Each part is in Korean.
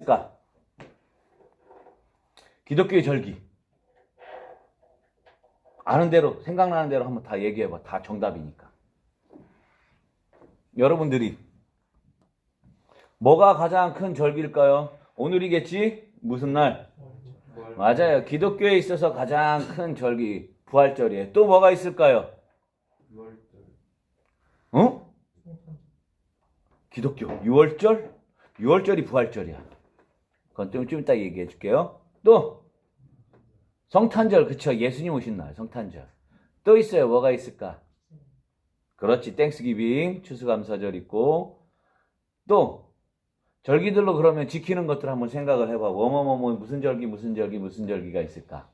그러니까 기독교의 절기. 아는 대로, 생각나는 대로 한번 다 얘기해봐. 다 정답이니까. 여러분들이 뭐가 가장 큰 절기일까요? 오늘이겠지? 무슨 날? 맞아요. 기독교에 있어서 가장 큰 절기, 부활절이에요. 또 뭐가 있을까요? 어? 기독교 6월절? 6월절이 부활절이야. 그건 좀 이따 얘기해 줄게요. 또 성탄절, 그쵸? 예수님 오신 날 성탄절. 또 있어요. 뭐가 있을까? 그렇지. 땡스기빙, 추수감사절 있고. 또 절기들로 그러면 지키는 것들 한번 생각을 해봐. 뭐뭐뭐 무슨 절기 무슨 절기 무슨 절기가 있을까?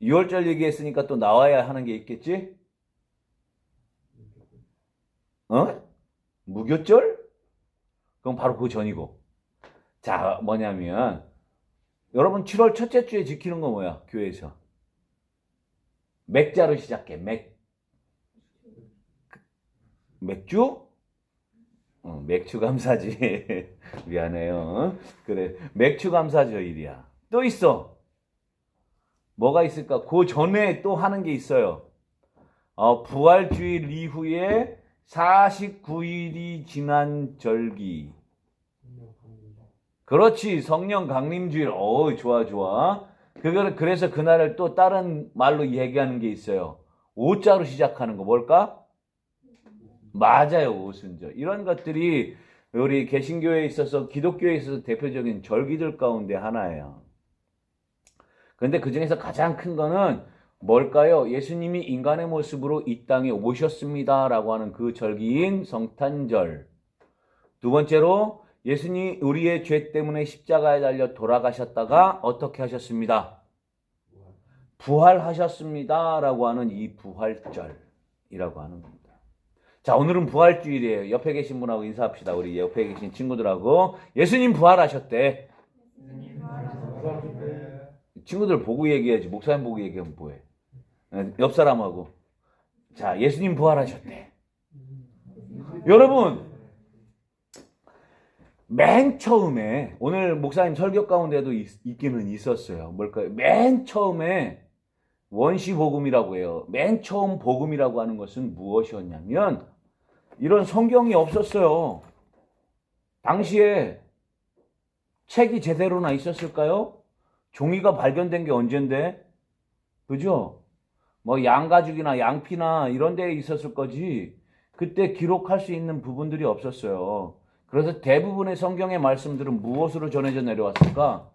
6월절 얘기했으니까 또 나와야 하는 게 있겠지? 어? 무교절? 그럼 바로 그 전이고. 자, 뭐냐면 여러분 7월 첫째 주에 지키는 거 뭐야? 교회에서. 맥자로 시작해. 맥주? 맥주 감사지. 미안해요. 그래. 맥주 감사절이야. 또 있어. 뭐가 있을까? 그 전에 또 하는 게 있어요. 부활주일 이후에 49일이 지난 절기. 그렇지. 성령 강림주일. 좋아, 좋아. 그래서 그날을 또 다른 말로 얘기하는 게 있어요. 오자로 시작하는 거 뭘까? 맞아요. 오순절. 이런 것들이 우리 개신교에 있어서 기독교에 있어서 대표적인 절기들 가운데 하나예요. 그런데 그중에서 가장 큰 거는 뭘까요? 예수님이 인간의 모습으로 이 땅에 오셨습니다 라고 하는 그 절기인 성탄절. 두 번째로 예수님이 우리의 죄 때문에 십자가에 달려 돌아가셨다가 어떻게 하셨습니다? 부활하셨습니다 라고 하는 이 부활절이라고 하는 겁니다. 자, 오늘은 부활주일이에요. 옆에 계신 분하고 인사합시다. 우리 옆에 계신 친구들하고. 예수님 부활하셨대. 친구들 보고 얘기해야지. 목사님 보고 얘기하면 뭐해. 옆 사람하고. 자, 예수님 부활하셨대. 여러분, 맨 처음에, 오늘 목사님 설교 가운데도 있기는 있었어요. 뭘까요? 맨 처음에 원시복음이라고 해요. 맨 처음 복음이라고 하는 것은 무엇이었냐면, 이런 성경이 없었어요. 당시에 책이 제대로나 있었을까요? 종이가 발견된 게 언젠데? 그죠? 뭐 양가죽이나 양피나 이런 데에 있었을 거지. 그때 기록할 수 있는 부분들이 없었어요. 그래서 대부분의 성경의 말씀들은 무엇으로 전해져 내려왔을까?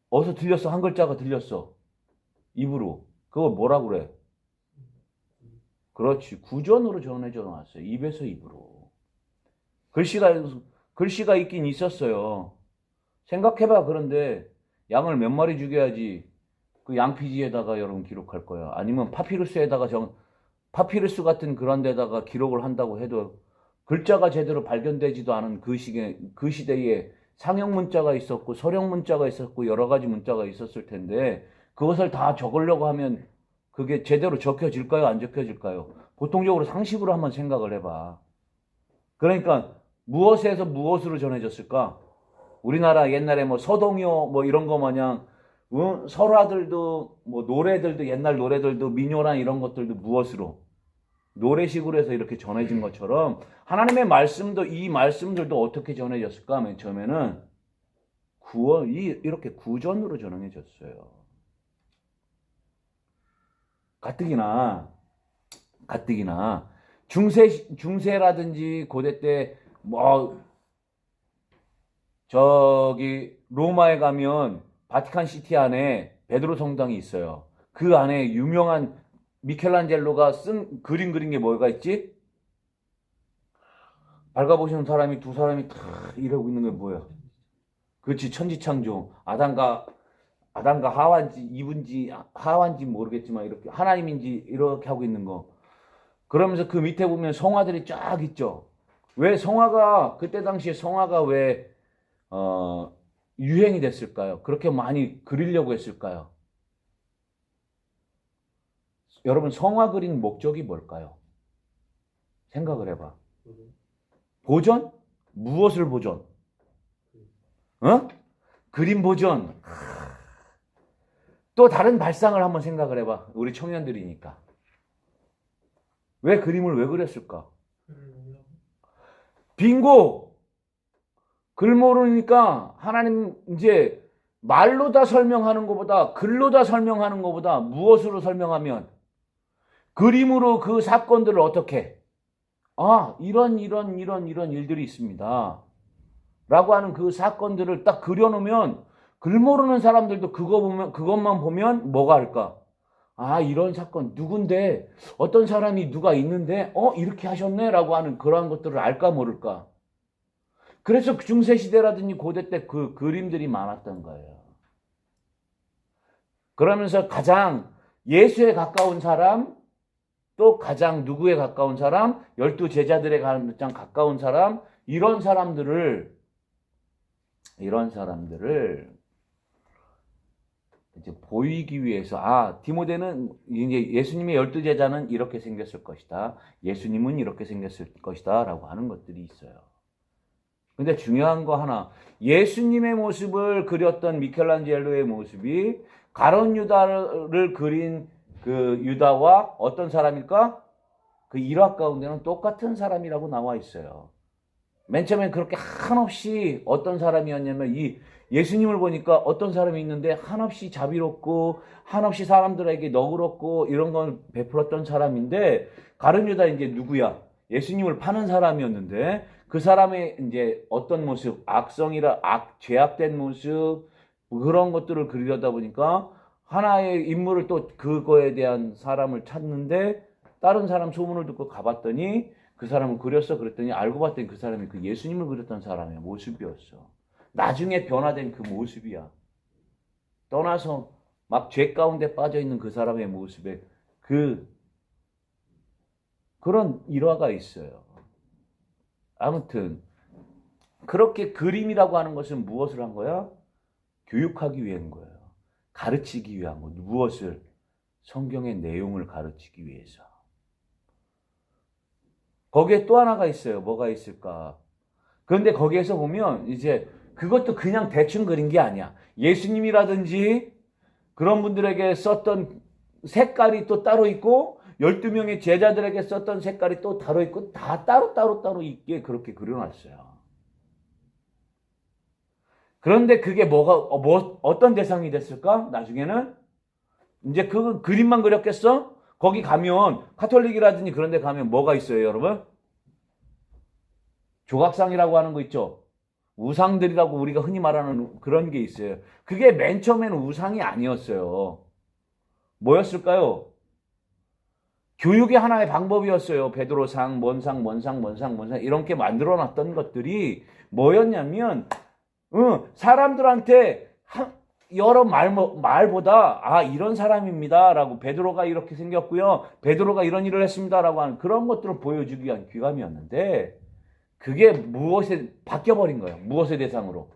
어디서 들렸어? 한 글자가 들렸어. 입으로. 그거 뭐라 그래? 그렇지. 구전으로 전해져 나왔어요. 입에서 입으로. 글씨가 있긴 있었어요. 생각해봐. 그런데 양을 몇 마리 죽여야지 그 양피지에다가 여러분 기록할 거야. 아니면 파피루스에다가 파피루스 같은 그런 데다가 기록을 한다고 해도 글자가 제대로 발견되지도 않은 그 시대에 상형 문자가 있었고 서령 문자가 있었고 여러 가지 문자가 있었을 텐데 그것을 다 적으려고 하면 그게 제대로 적혀질까요? 안 적혀질까요? 보통적으로 상식으로 한번 생각을 해봐. 그러니까 무엇에서 무엇으로 전해졌을까? 우리나라 옛날에 뭐 서동요 뭐 이런 거 마냥 설화들도 뭐 노래들도 옛날 노래들도 민요나 이런 것들도 무엇으로? 노래식으로 해서 이렇게 전해진 것처럼 하나님의 말씀도 이 말씀들도 어떻게 전해졌을까? 맨 처음에는 이렇게 구전으로 전해졌어요. 가뜩이나 중세라든지 고대 때 뭐 저기 로마에 가면 바티칸 시티 안에 베드로 성당이 있어요. 그 안에 유명한 미켈란젤로가 쓴 그린 게 뭐가 있지? 밝아보시는 사람이 두 사람이 다 이러고 있는 게 뭐야? 그렇지. 천지창조. 아담과 하와인지 모르겠지만 이렇게 하나님인지 이렇게 하고 있는 거. 그러면서 그 밑에 보면 성화들이 쫙 있죠. 왜 그때 당시에 성화가 왜 유행이 됐을까요? 그렇게 많이 그리려고 했을까요? 여러분, 성화 그린 목적이 뭘까요? 생각을 해봐. 보전? 무엇을 보존? 어? 그림 보존. 또 다른 발상을 한번 생각을 해봐. 우리 청년들이니까. 왜 그림을 왜 그렸을까? 빙고! 글 모르니까 하나님 이제 말로 다 설명하는 것보다 글로 다 설명하는 것보다 무엇으로 설명하면 그림으로 그 사건들을 어떻게 이런 일들이 있습니다. 라고 하는 그 사건들을 딱 그려놓으면 글 모르는 사람들도 그것만 보면 뭐가 할까? 이런 사건 누군데 어떤 사람이 누가 있는데 이렇게 하셨네 라고 하는 그러한 것들을 알까 모를까? 그래서 중세시대라든지 고대 때 그 그림들이 많았던 거예요. 그러면서 가장 예수에 가까운 사람, 또 가장 누구에 가까운 사람, 12제자들에 가장 가까운 사람, 이런 사람들을 이제 보이기 위해서, 디모데는 이제 예수님의 12제자는 이렇게 생겼을 것이다. 예수님은 이렇게 생겼을 것이다. 라고 하는 것들이 있어요. 근데 중요한 거 하나, 예수님의 모습을 그렸던 미켈란젤로의 모습이 가룟 유다를 그린 그 유다와 어떤 사람일까? 그 일화 가운데는 똑같은 사람이라고 나와 있어요. 맨 처음엔 그렇게 한없이 어떤 사람이었냐면 이 예수님을 보니까 어떤 사람이 있는데 한없이 자비롭고 한없이 사람들에게 너그럽고 이런 걸 베풀었던 사람인데 가룟 유다 이제 누구야? 예수님을 파는 사람이었는데 그 사람의 이제 어떤 모습, 죄악된 모습 그런 것들을 그리려다 보니까 하나의 인물을 또 그거에 대한 사람을 찾는데 다른 사람 소문을 듣고 가봤더니 그 사람을 그랬더니 알고 봤더니 그 사람이 그 예수님을 그렸던 사람의 모습이었어. 나중에 변화된 그 모습이야. 떠나서 막 죄 가운데 빠져있는 그 사람의 모습에 그런 일화가 있어요. 아무튼 그렇게 그림이라고 하는 것은 무엇을 한 거야? 교육하기 위한 거예요. 가르치기 위한 거. 무엇을? 성경의 내용을 가르치기 위해서. 거기에 또 하나가 있어요. 뭐가 있을까? 그런데 거기에서 보면 이제 그것도 그냥 대충 그린 게 아니야. 예수님이라든지 그런 분들에게 썼던 색깔이 또 따로 있고 12명의 제자들에게 썼던 색깔이 또 따로 있고 다 따로 있게 그렇게 그려놨어요. 그런데 그게 어떤 대상이 됐을까? 나중에는 이제 그 그림만 그렸겠어? 거기 가면 카톨릭이라든지 그런 데 가면 뭐가 있어요, 여러분? 조각상이라고 하는 거 있죠? 우상들이라고 우리가 흔히 말하는 그런 게 있어요. 그게 맨 처음에는 우상이 아니었어요. 뭐였을까요? 교육의 하나의 방법이었어요. 베드로상, 뭔상 이렇게 만들어 놨던 것들이 뭐였냐면 사람들한테 여러 말보다 이런 사람입니다 라고 베드로가 이렇게 생겼고요. 베드로가 이런 일을 했습니다 라고 하는 그런 것들을 보여주기 위한 귀감이었는데 그게 무엇에 바뀌어버린 거예요. 무엇의 대상으로?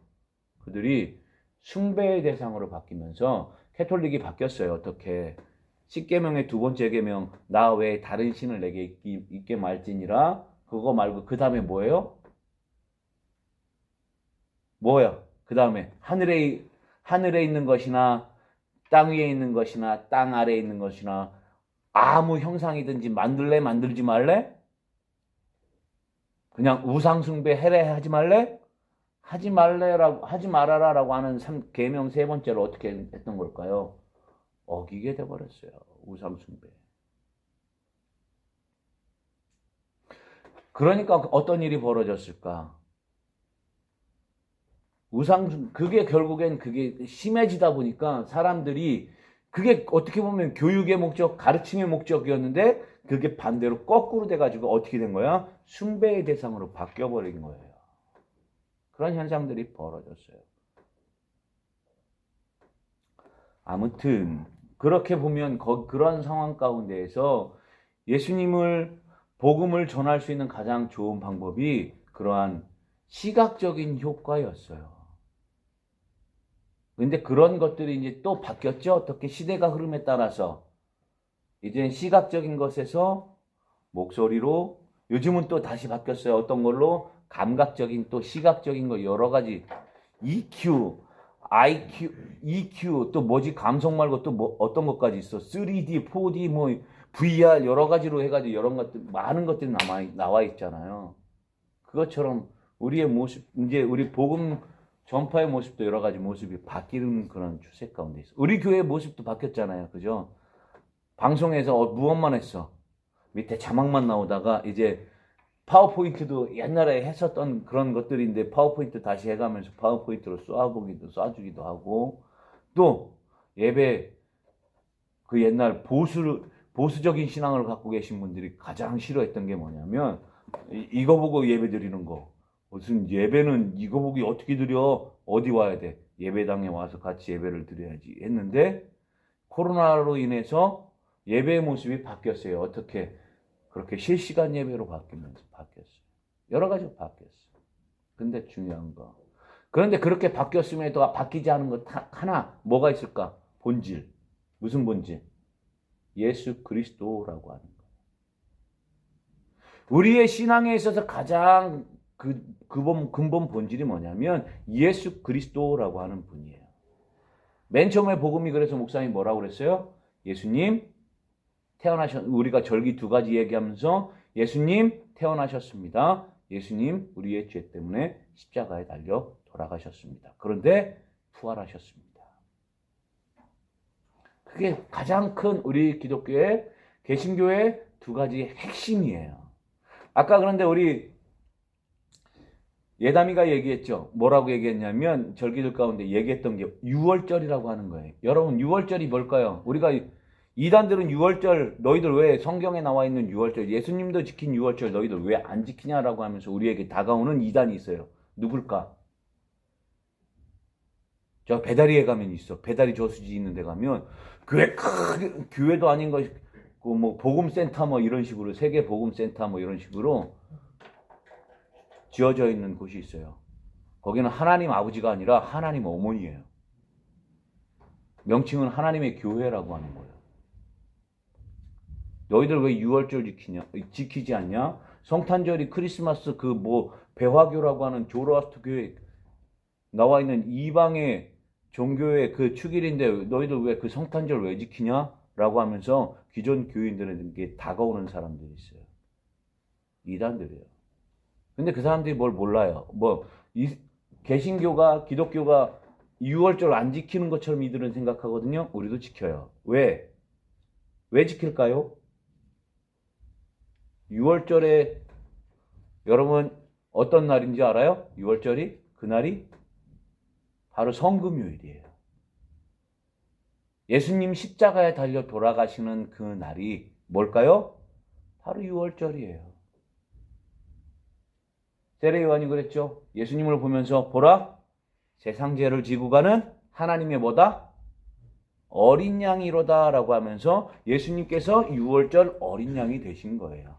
그들이 숭배의 대상으로 바뀌면서 캐톨릭이 바뀌었어요. 어떻게? 10계명의 두 번째 계명 나 외에 다른 신을 내게 있게 말지니라. 그거 말고 그 다음에 뭐예요? 뭐야? 그 다음에 하늘에 있는 것이나 땅 위에 있는 것이나 땅 아래에 있는 것이나 아무 형상이든지 만들래 만들지 말래? 그냥 우상 숭배 해래 하지 말래? 하지 말아라라고 하는 계명 세 번째로 어떻게 했던 걸까요? 어기게 돼 버렸어요. 우상 숭배. 그러니까 어떤 일이 벌어졌을까? 그게 결국엔 그게 심해지다 보니까 사람들이 그게 어떻게 보면 교육의 목적, 가르침의 목적이었는데 그게 반대로 거꾸로 돼가지고 어떻게 된 거야? 숭배의 대상으로 바뀌어버린 거예요. 그런 현상들이 벌어졌어요. 아무튼 그렇게 보면 그런 상황 가운데에서 예수님을 복음을 전할 수 있는 가장 좋은 방법이 그러한 시각적인 효과였어요. 근데 그런 것들이 이제 또 바뀌었죠. 어떻게 시대가 흐름에 따라서 이제 시각적인 것에서 목소리로 요즘은 또 다시 바뀌었어요. 어떤 걸로? 감각적인 또 시각적인 거 여러 가지 EQ, IQ, EQ 또 뭐지 감성 말고 또 뭐 어떤 것까지 있어 3D, 4D 뭐 VR 여러 가지로 해가지고 여러 것들 많은 것들이 나와 있잖아요. 그것처럼 우리의 모습 이제 우리 복음 전파의 모습도 여러 가지 모습이 바뀌는 그런 추세 가운데 있어. 우리 교회의 모습도 바뀌었잖아요, 그죠? 방송에서 무엇만 했어? 밑에 자막만 나오다가 이제 파워포인트도 옛날에 했었던 그런 것들인데 파워포인트 다시 해가면서 파워포인트로 쏴주기도 하고 또 예배 그 옛날 보수적인 신앙을 갖고 계신 분들이 가장 싫어했던 게 뭐냐면 이거 보고 예배 드리는 거 무슨 예배는 이거 보기 어떻게 드려 어디 와야 돼 예배당에 와서 같이 예배를 드려야지 했는데 코로나로 인해서 예배의 모습이 바뀌었어요. 어떻게 그렇게 실시간 예배로 바뀌었어요. 여러 가지로 바뀌었어요. 근데 중요한 거. 그런데 그렇게 바뀌었음에도 바뀌지 않은 것 하나 뭐가 있을까? 본질. 무슨 본질? 예수 그리스도라고 하는 거예요. 우리의 신앙에 있어서 가장 근본 본질이 뭐냐면 예수 그리스도라고 하는 분이에요. 맨 처음에 복음이 그래서 목사님이 뭐라고 그랬어요? 예수님 우리가 절기 2가지 얘기하면서 예수님 태어나셨습니다. 예수님 우리의 죄 때문에 십자가에 달려 돌아가셨습니다. 그런데 부활하셨습니다. 그게 가장 큰 우리 기독교의 개신교의 2가지 핵심이에요. 아까 그런데 우리 예담이가 얘기했죠. 뭐라고 얘기했냐면 절기들 가운데 얘기했던 게 유월절이라고 하는 거예요. 여러분 유월절이 뭘까요? 우리가 이단들은 유월절 너희들 왜 성경에 나와 있는 유월절 예수님도 지킨 유월절 너희들 왜 안 지키냐라고 하면서 우리에게 다가오는 이단이 있어요. 누굴까? 저 배다리에 가면 있어. 배다리 저수지 있는 데 가면 교회도 아닌 거 뭐 복음센터 뭐 이런 식으로 세계 복음센터 뭐 이런 식으로 지어져 있는 곳이 있어요. 거기는 하나님 아버지가 아니라 하나님 어머니예요. 명칭은 하나님의 교회라고 하는 거예요. 너희들 왜 유월절 지키지 않냐? 성탄절이 크리스마스 그 뭐 배화교라고 하는 조로아스터 교회 나와 있는 이방의 종교의 그 축일인데 너희들 왜 그 성탄절 왜 지키냐? 라고 하면서 기존 교인들에게 다가오는 사람들이 있어요. 이단들이에요. 근데 그 사람들이 뭘 몰라요. 개신교가 기독교가 유월절 안 지키는 것처럼 이들은 생각하거든요. 우리도 지켜요. 왜 지킬까요? 유월절에 여러분 어떤 날인지 알아요? 유월절이 그날이 바로 성금요일이에요. 예수님 십자가에 달려 돌아가시는 그 날이 뭘까요? 바로 유월절이에요. 세례 요한이 그랬죠. 예수님을 보면서 보라 세상 죄를 지고 가는 하나님의 뭐다? 어린 양이로다 라고 하면서 예수님께서 유월절 어린 양이 되신 거예요.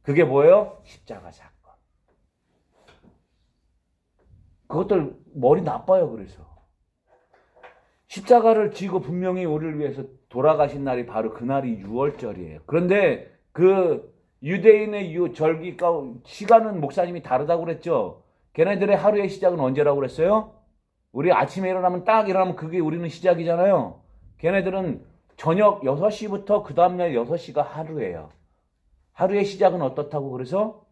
그게 뭐예요? 십자가 사건. 그것들 머리 나빠요. 그래서 십자가를 지고 분명히 우리를 위해서 돌아가신 날이 바로 그날이 유월절이에요. 그런데 그 유대인의 절기 시간은 목사님이 다르다고 그랬죠. 걔네들의 하루의 시작은 언제라고 그랬어요? 우리 아침에 일어나면 딱 일어나면 그게 우리는 시작이잖아요. 걔네들은 저녁 6시부터 그 다음날 6시가 하루예요. 하루의 시작은 어떻다고 그래서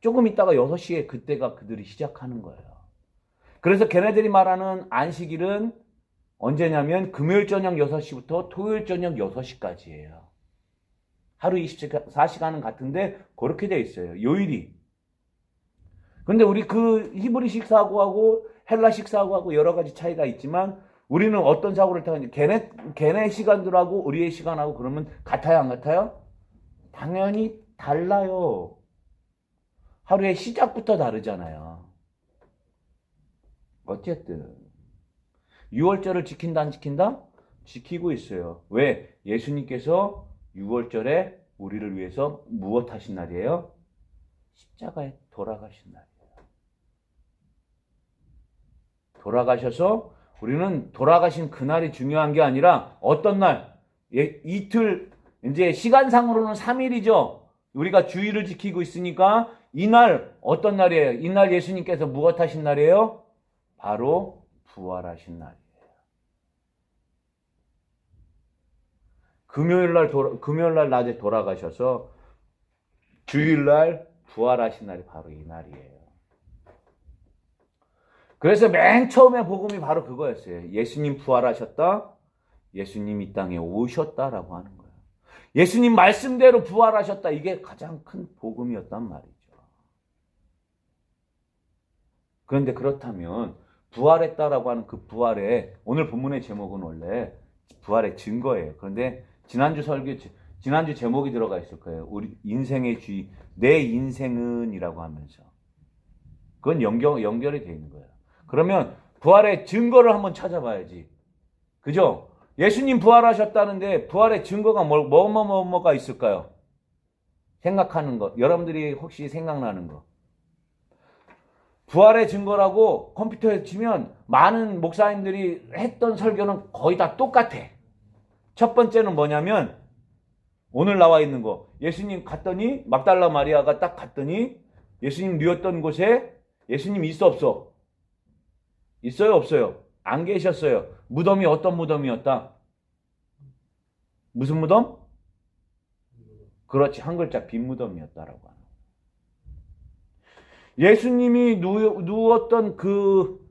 조금 있다가 6시에 그때가 그들이 시작하는 거예요. 그래서 걔네들이 말하는 안식일은 언제냐면 금요일 저녁 6시부터 토요일 저녁 6시까지예요. 하루 24시간은 같은데 그렇게 돼 있어요. 요일이. 근데 우리 그 히브리식 사고하고 헬라식 사고하고 여러 가지 차이가 있지만 우리는 어떤 사고를 타는지 걔네 시간들하고 우리의 시간하고 그러면 같아요, 안 같아요? 당연히 달라요. 하루의 시작부터 다르잖아요. 어쨌든 유월절을 지킨다 안 지킨다? 지키고 있어요. 왜? 예수님께서 유월절에 우리를 위해서 무엇 하신 날이에요? 십자가에 돌아가신 날이에요. 돌아가셔서 우리는 돌아가신 그날이 중요한 게 아니라 어떤 날? 이틀 이제 시간상으로는 3일이죠. 우리가 주일을 지키고 있으니까 이날 어떤 날이에요? 이날 예수님께서 무엇 하신 날이에요? 바로 부활하신 날이에요. 금요일날 낮에 돌아가셔서 주일날 부활하신 날이 바로 이 날이에요. 그래서 맨 처음에 복음이 바로 그거였어요. 예수님 부활하셨다. 예수님 이 땅에 오셨다라고 하는 거예요. 예수님 말씀대로 부활하셨다. 이게 가장 큰 복음이었단 말이죠. 그런데 그렇다면 부활했다라고 하는 그 부활의 오늘 본문의 제목은 원래 부활의 증거예요. 그런데 지난주 제목이 들어가 있을 거예요. 우리 인생의 주의, 내 인생은이라고 하면서 그건 연결이 돼 있는 거예요. 그러면 부활의 증거를 한번 찾아봐야지. 그죠? 예수님 부활하셨다는데 부활의 증거가 뭐가 있을까요? 생각하는 거. 여러분들이 혹시 생각나는 거. 부활의 증거라고 컴퓨터에 치면 많은 목사님들이 했던 설교는 거의 다 똑같아. 첫 번째는 뭐냐면 오늘 나와 있는 거. 예수님 갔더니 막달라 마리아가 딱 갔더니 예수님 누웠던 곳에 예수님 있어 없어? 있어요 없어요? 안 계셨어요. 무덤이 어떤 무덤이었다? 무슨 무덤? 그렇지, 한 글자 빈 무덤이었다라고 하는. 예수님이 누웠던 그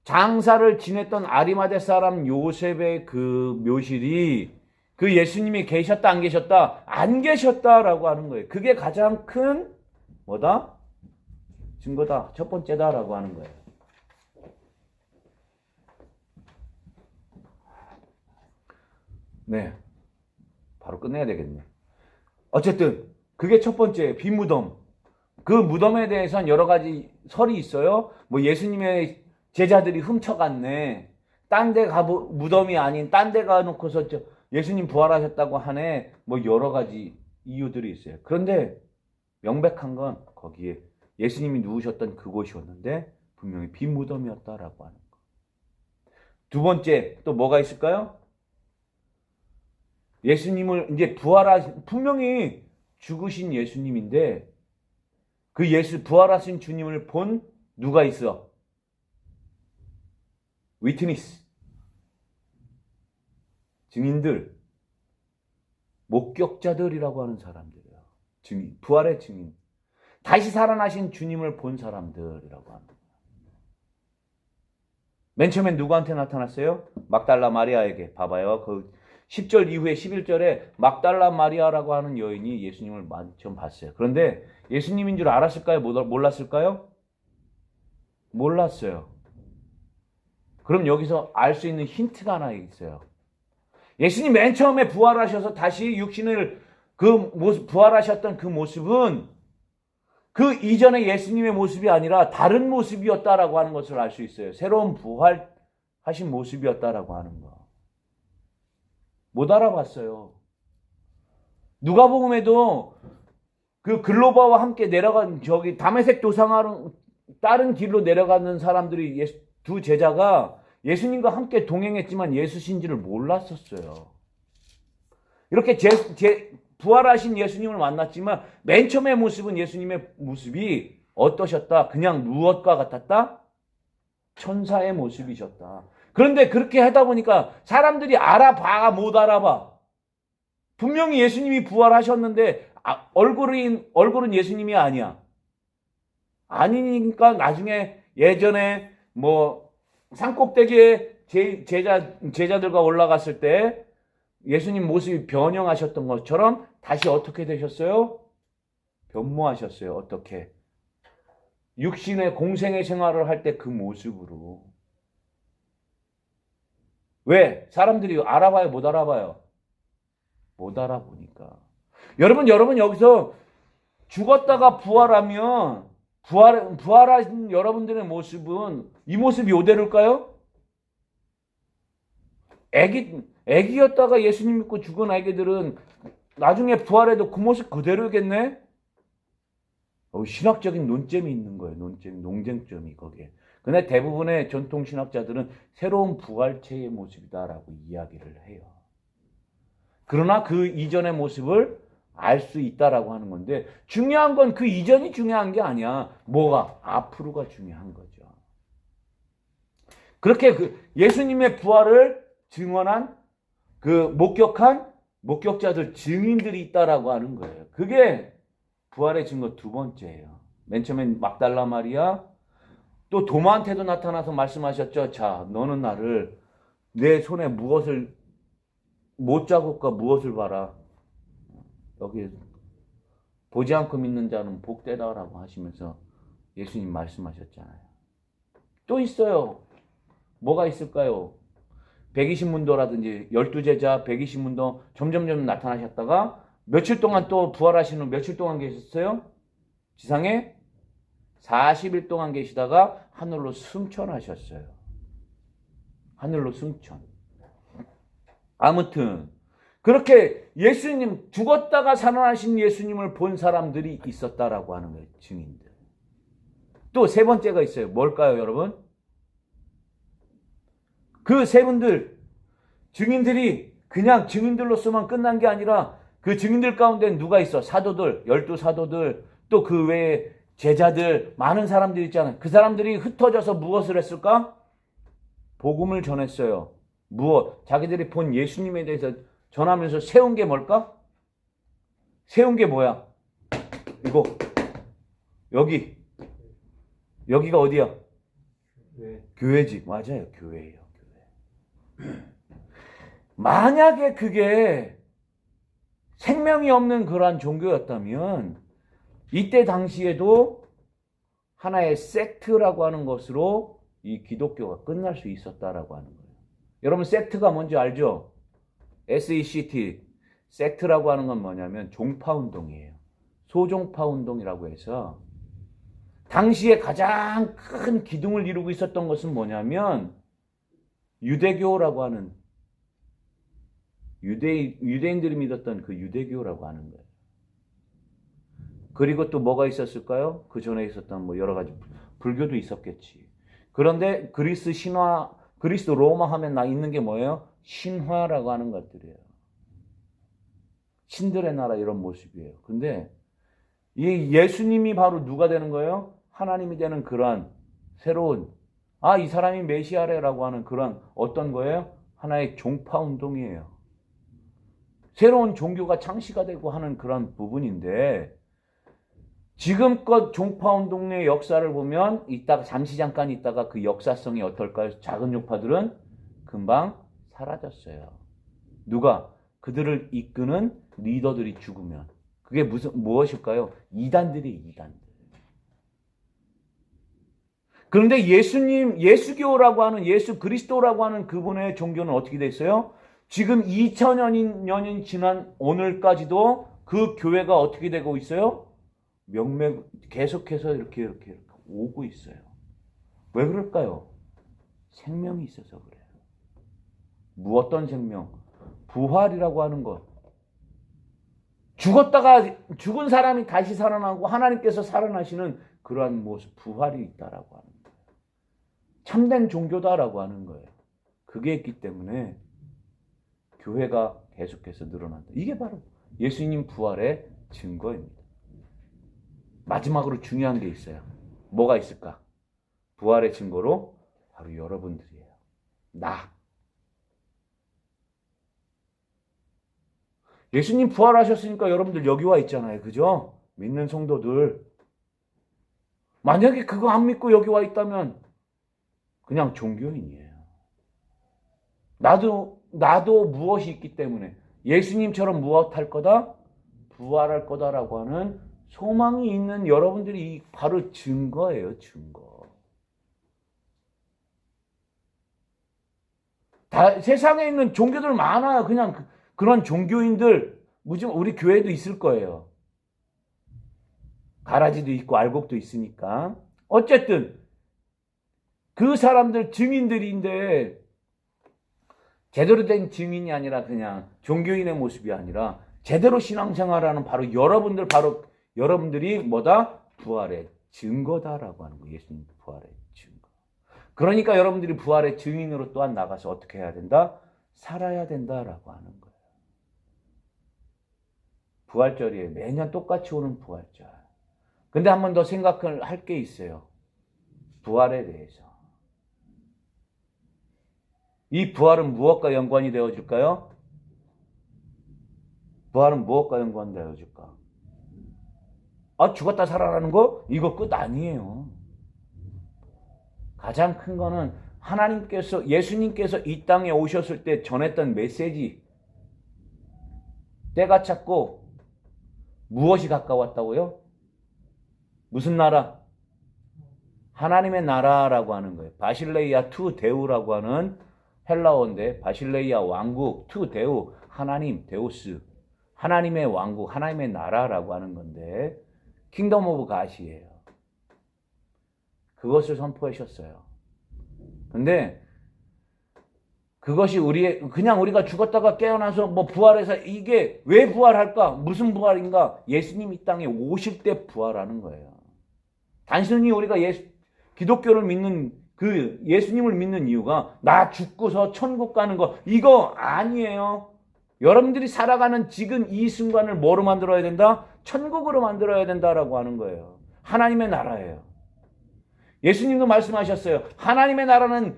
장사를 지냈던 아리마대 사람 요셉의 그 묘실이 그 예수님이 계셨다 안 계셨다? 안 계셨다라고 하는 거예요. 그게 가장 큰 뭐다? 증거다. 첫 번째다라고 하는 거예요. 네. 바로 끝내야 되겠네. 어쨌든 그게 첫 번째 빈 무덤. 그 무덤에 대해서는 여러 가지 설이 있어요. 뭐 예수님의 제자들이 훔쳐갔네. 딴 데 무덤이 아닌 딴 데 가놓고서 예수님 부활하셨다고 하네. 뭐 여러 가지 이유들이 있어요. 그런데 명백한 건 거기에 예수님이 누우셨던 그곳이었는데 분명히 빈 무덤이었다라고 하는 거. 두 번째 또 뭐가 있을까요? 예수님을 이제 분명히 죽으신 예수님인데 그 부활하신 주님을 본 누가 있어? 위트니스. 증인들. 목격자들이라고 하는 사람들이에요. 증인. 부활의 증인. 다시 살아나신 주님을 본 사람들이라고 합니다. 맨 처음엔 누구한테 나타났어요? 막달라 마리아에게. 봐봐요. 그 10절 이후에 11절에 막달라 마리아라고 하는 여인이 예수님을 처음 봤어요. 그런데 예수님인 줄 알았을까요? 몰랐을까요? 몰랐어요. 그럼 여기서 알 수 있는 힌트가 하나 있어요. 예수님 맨 처음에 부활하셔서 다시 육신을 부활하셨던 그 모습은 그 이전의 예수님의 모습이 아니라 다른 모습이었다라고 하는 것을 알 수 있어요. 새로운 부활하신 모습이었다라고 하는 거. 못 알아봤어요. 누가복음에도 그 글로바와 함께 내려간 다메섹 도상하러 다른 길로 내려가는 사람들이 두 제자가 예수님과 함께 동행했지만 예수신지를 몰랐었어요. 이렇게 부활하신 예수님을 만났지만 맨 처음의 모습은 예수님의 모습이 어떠셨다? 그냥 무엇과 같았다? 천사의 모습이셨다. 그런데 그렇게 하다 보니까 사람들이 알아봐 못 알아봐. 분명히 예수님이 부활하셨는데 얼굴은 예수님이 아니야. 아니니까 나중에 예전에 뭐 산꼭대기에 제자들과 올라갔을 때 예수님 모습이 변형하셨던 것처럼 다시 어떻게 되셨어요? 변모하셨어요. 어떻게? 육신의 공생의 생활을 할 때 그 모습으로. 왜? 사람들이 알아봐요? 못 알아봐요? 못 알아보니까. 여러분 여기서 죽었다가 부활하면 부활한 여러분들의 모습은 이 모습이 이대로일까요? 애기였다가 예수님 믿고 죽은 아기들은 나중에 부활해도 그 모습 그대로겠네? 신학적인 논점이 있는 거예요. 논쟁점이 거기에. 근데 대부분의 전통 신학자들은 새로운 부활체의 모습이다라고 이야기를 해요. 그러나 그 이전의 모습을 알 수 있다라고 하는 건데 중요한 건 그 이전이 중요한 게 아니야. 뭐가? 앞으로가 중요한 거죠. 그렇게 그 예수님의 부활을 증언한 그 목격자들 증인들이 있다라고 하는 거예요. 그게 부활의 증거 두 번째예요. 맨 처음엔 막달라 마리아 또 도마한테도 나타나서 말씀하셨죠. 자, 너는 나를 내 손에 무엇을 못자국과 무엇을 봐라. 여기 보지 않고 믿는 자는 복되다라고 하시면서 예수님 말씀하셨잖아요. 또 있어요. 뭐가 있을까요? 120문도라든지 12제자 120문도 점점점 나타나셨다가 며칠 동안 또 부활하신 후 며칠 동안 계셨어요? 지상에 40일 동안 계시다가 하늘로 승천하셨어요. 하늘로 승천. 아무튼 그렇게 예수님 죽었다가 살아나신 예수님을 본 사람들이 있었다라고 하는 거예요. 증인들. 또 세 번째가 있어요. 뭘까요, 여러분? 그 세 분들 증인들이 그냥 증인들로서만 끝난 게 아니라 그 증인들 가운데 누가 있어? 사도들, 12사도들, 또 그 외에 제자들, 많은 사람들이 있잖아요. 그 사람들이 흩어져서 무엇을 했을까? 복음을 전했어요. 무엇? 자기들이 본 예수님에 대해서 전하면서 세운 게 뭘까? 세운 게 뭐야? 이거 여기가 어디야? 교회지. 맞아요. 교회예요. 교회. 만약에 그게 생명이 없는 그러한 종교였다면 이때 당시에도 하나의 섹트라고 하는 것으로 이 기독교가 끝날 수 있었다라고 하는 거예요. 여러분 섹트가 뭔지 알죠? SECT 섹트라고 하는 건 뭐냐면 종파 운동이에요. 소종파 운동이라고 해서 당시에 가장 큰 기둥을 이루고 있었던 것은 뭐냐면 유대교라고 하는 유대인들이 믿었던 그 유대교라고 하는 거예요. 그리고 또 뭐가 있었을까요? 그 전에 있었던 뭐 여러 가지 불교도 있었겠지. 그런데 그리스 신화, 그리스 로마 하면 나 있는 게 뭐예요? 신화라고 하는 것들이에요. 신들의 나라 이런 모습이에요. 근데 이 예수님이 바로 누가 되는 거예요? 하나님이 되는 그러한 새로운 이 사람이 메시아래라고 하는 그런 어떤 거예요? 하나의 종파 운동이에요. 새로운 종교가 창시가 되고 하는 그런 부분인데 지금껏 종파 운동의 역사를 보면 잠깐 있다가 그 역사성이 어떨까요? 작은 종파들은 금방 사라졌어요. 누가? 그들을 이끄는 리더들이 죽으면. 그게 무엇일까요? 이단들이 이단들. 그런데 예수교라고 하는 예수 그리스도라고 하는 그분의 종교는 어떻게 됐어요? 지금 2000년이 지난 오늘까지도 그 교회가 어떻게 되고 있어요? 계속해서 이렇게 오고 있어요. 왜 그럴까요? 생명이 있어서 그래요. 어떤 생명? 부활이라고 하는 것. 죽은 사람이 다시 살아나고 하나님께서 살아나시는 그러한 모습, 부활이 있다라고 하는 거예요. 참된 종교다라고 하는 거예요. 그게 있기 때문에 교회가 계속해서 늘어난다. 이게 바로 예수님 부활의 증거입니다. 마지막으로 중요한 게 있어요. 뭐가 있을까? 부활의 증거로 바로 여러분들이에요. 예수님 부활하셨으니까 여러분들 여기 와 있잖아요. 그죠? 믿는 성도들. 만약에 그거 안 믿고 여기 와 있다면 그냥 종교인이에요. 나도 무엇이 있기 때문에 예수님처럼 무엇할 거다? 부활할 거다라고 하는 소망이 있는 여러분들이 바로 증거예요. 증거. 세상에 있는 종교들 많아요. 그냥 그런 종교인들 우리 교회도 있을 거예요. 가라지도 있고 알곡도 있으니까. 어쨌든 그 사람들 증인들인데 제대로 된 증인이 아니라 그냥 종교인의 모습이 아니라 제대로 신앙생활하는 바로 여러분들이 뭐다? 부활의 증거다라고 하는 거예요. 예수님 부활의 증거. 그러니까 여러분들이 부활의 증인으로 또한 나가서 어떻게 해야 된다? 살아야 된다라고 하는 거예요. 부활절이에요. 매년 똑같이 오는 부활절. 근데 한 번 더 생각을 할 게 있어요. 부활에 대해서. 이 부활은 무엇과 연관이 되어질까요? 부활은 무엇과 연관이 되어질까? 아, 죽었다 살아나는 거? 이거 끝 아니에요. 가장 큰 거는 하나님께서, 예수님께서 이 땅에 오셨을 때 전했던 메시지. 때가 찼고 무엇이 가까웠다고요? 무슨 나라? 하나님의 나라라고 하는 거예요. 바실레이아 투 데우라고 하는 헬라어인데, 바실레이아 왕국 투 데우, 하나님, 데우스. 하나님의 왕국, 하나님의 나라라고 하는 건데, 킹덤 오브 갓이에요. 그것을 선포하셨어요. 근데 그것이 그냥 우리가 죽었다가 깨어나서 뭐 부활해서 이게 왜 부활할까? 무슨 부활인가? 예수님 이 땅에 오실 때 부활하는 거예요. 단순히 우리가 기독교를 믿는 예수님을 믿는 이유가 나 죽고서 천국 가는 거 이거 아니에요. 여러분들이 살아가는 지금 이 순간을 뭐로 만들어야 된다? 천국으로 만들어야 된다라고 하는 거예요. 하나님의 나라예요. 예수님도 말씀하셨어요. 하나님의 나라는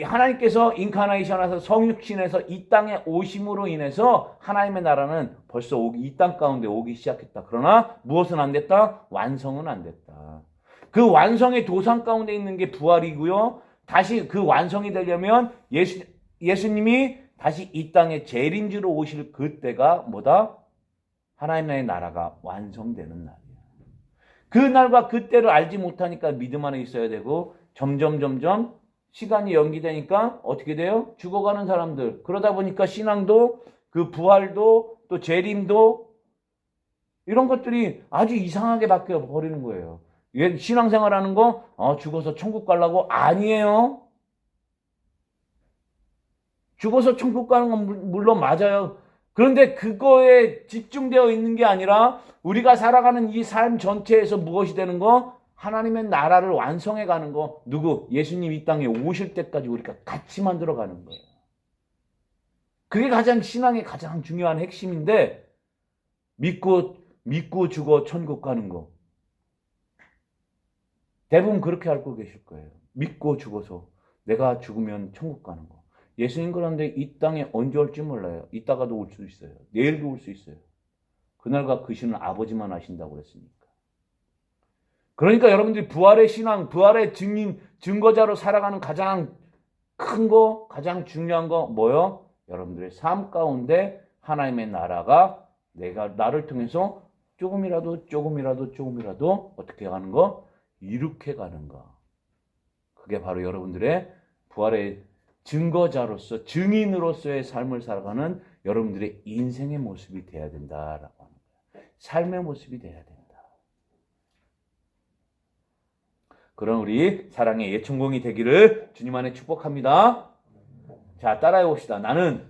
하나님께서 인카네이션에서 성육신에서 이 땅에 오심으로 인해서 하나님의 나라는 벌써 이 땅 가운데 오기 시작했다. 그러나 무엇은 안 됐다? 완성은 안 됐다. 그 완성의 도상 가운데 있는 게 부활이고요. 다시 그 완성이 되려면 예수님이 다시 이 땅에 재림주로 오실 그때가 뭐다? 하나님의 나라가 완성되는 날이에요. 그 날과 그때를 알지 못하니까 믿음 안에 있어야 되고 점점 시간이 연기되니까 어떻게 돼요? 죽어가는 사람들. 그러다 보니까 신앙도 그 부활도 또 재림도 이런 것들이 아주 이상하게 바뀌어 버리는 거예요. 신앙생활하는 거 죽어서 천국 가려고? 아니에요. 죽어서 천국 가는 건 물론 맞아요. 그런데 그거에 집중되어 있는 게 아니라 우리가 살아가는 이 삶 전체에서 무엇이 되는 거? 하나님의 나라를 완성해 가는 거. 누구? 예수님 이 땅에 오실 때까지 우리가 같이 만들어 가는 거예요. 그게 가장 신앙의 가장 중요한 핵심인데 믿고 죽어 천국 가는 거. 대부분 그렇게 알고 계실 거예요. 믿고 죽어서 내가 죽으면 천국 가는 거. 예수님 그런데 이 땅에 언제 올지 몰라요. 이따가도 올 수 있어요. 내일도 올 수 있어요. 그날과 그 시는 아버지만 아신다고 그랬으니까. 그러니까 여러분들이 부활의 신앙, 부활의 증거자로 살아가는 가장 큰 거, 가장 중요한 거 뭐요? 여러분들의 삶 가운데 하나님의 나라가 나를 통해서 조금이라도 어떻게 가는 거? 이룩해 가는 거. 그게 바로 여러분들의 부활의 증거자로서, 증인으로서의 삶을 살아가는 여러분들의 인생의 모습이 돼야 된다라고 하는 거예요. 삶의 모습이 돼야 된다. 그런 우리 사랑의 예천공이 되기를 주님 안에 축복합니다. 자, 따라해 봅시다. 나는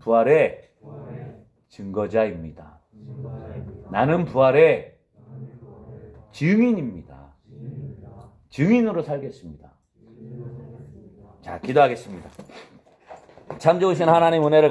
부활의 증거자입니다. 나는 부활의 증인입니다. 증인으로 살겠습니다. 자, 기도하겠습니다. 참 좋으신 하나님 은혜를